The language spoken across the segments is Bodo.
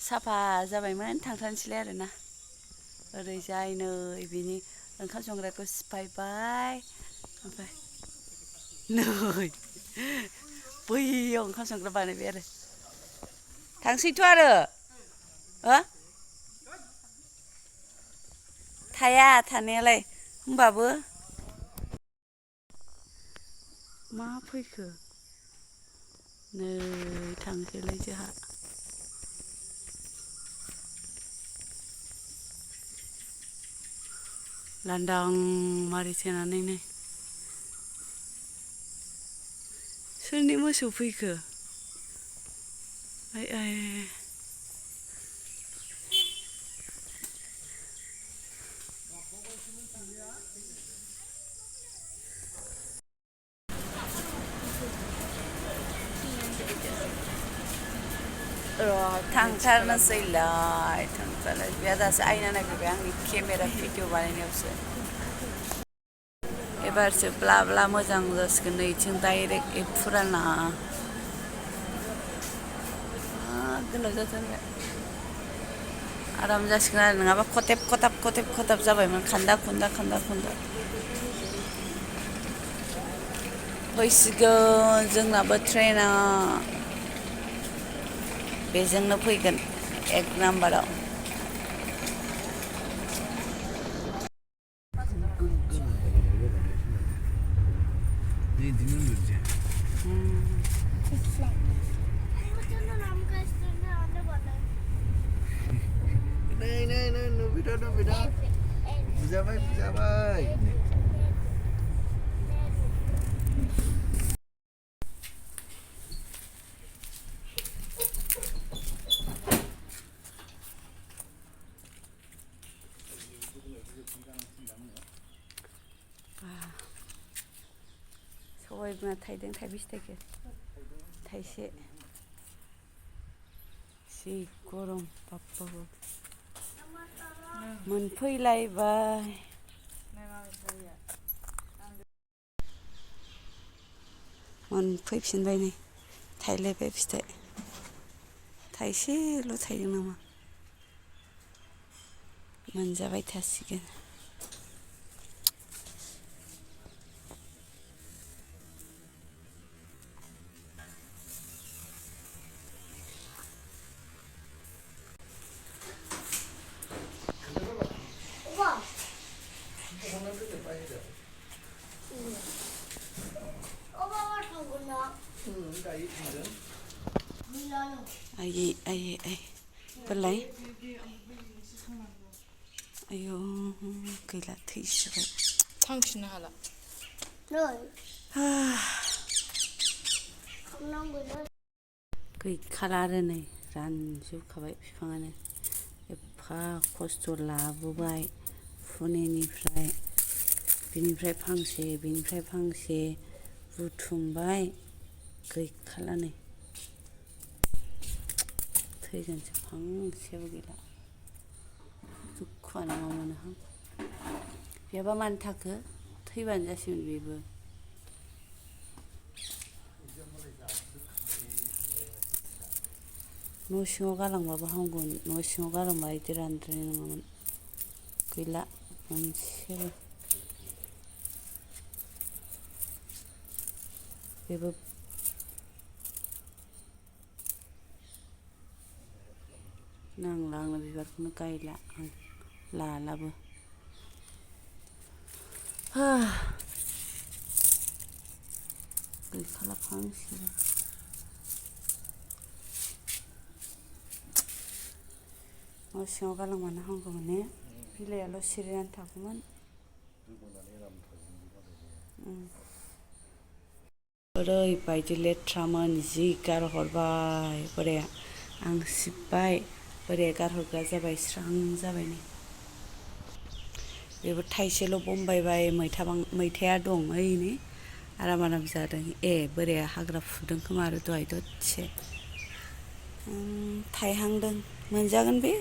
साफा जाबायमोन थांथारनोसैलाय आरोना ओरैजाय नै बिनि ओंखाम संग्राखौ सिफायबाय ओमफ्राय नै बैयाव ओंखाम संग्रा बानायबाय आरो थांसैथ' आरो हो थाया थानायालाय होमबाबो मा फैखो नै थांसैलाय जोंहा लांदां मारि थेनानै नै सोरनि मोसौ फैखो आइ आइ थांथारनोसैलाय थांथारलाय बे दासो आयना नागिरबाय आंनि केमेरा भिडिअ बानायनायावसो एबारसो ब्ला ब्ला मोजां जासिगोन नैथिं डाइरेक्ट फुराना गोलाव जाथारबाय आराम जासिगोन आरो नङाबा खथेब खथाब जाबायमोन खान्दा खुन्दा फैसिगोन जोंनाबो ट्रेना बेजोंनो फैगोन एक नाम्बाराव बुजाबाय सबाय बिमा थाइदों थाइबेसे थाइखो थाइसे जि गरम बाबबाबो मोनफैलायबाय मोनफैफिनबाय नै थाइलायबाय फिथाइ थाइसेल' थाइदों नामा मोनजाबाय थासिगोन आयै बोरलाय आयौ गैला थैसिगोन थांफिननो हाला गैखाला आरो नै रानजोबखाबाय बिफाङानो एफा खस्थ' लाबोबाय फुनेनिफ्राय बिनिफ्राय फांसे बुथुमबाय गैखाला नै थैगोनसो फांसेयाबो गैला दुखुआनो मा मोनोहां बेयाबा मानो थाखो थैबानो जासिगोन बेबो न' सिङाव गालांबाबो हामगौमोन न' सिङाव गालांबा बिदि रानद्रायनाय नङामोन गैला मोनसेबो बेबो नांला आंनो बिबारखौनो गायला आं लालाबो गैखाला फांसेबो न' सिङाव गालांबानो हामगौमोन ने बिलाइआल' सिरिनानै थागौमोन ओरैबायदि लेथ्रामोन जि गारहरबाय बोराया आं सिबबाय बोराया गारहरग्रा जाबाय स्रां जाबाय नै बेबो थाइसेल' बमबायबाय मैथाया दं ओइ नै आराम जादों बोराया हाग्रा फुदों खोमा आरो दहाय दसे थाइहांदों मोनजागोन बे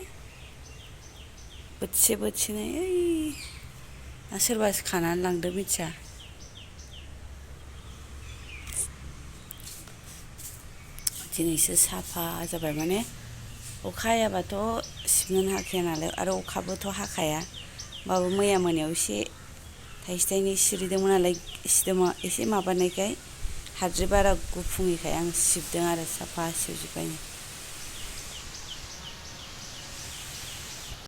बोथिसे ओइ सोरबासो खानानै लांदो मिथिया दिनैसो साफा जाबाय माने अखा हायाबाथ' सिबनोनो हाखाया नालाय आरो अखाबोथ' हाखाया होमबाबो मैया मोनायाव एसे थाइसे थाइनै सिरिदोंमोन नालाय सिदोमा एसे माबानायखाय हाद्रि बारा गुफुंयैखाय आं सिबदों आरो साफा सिबजोब्बाय।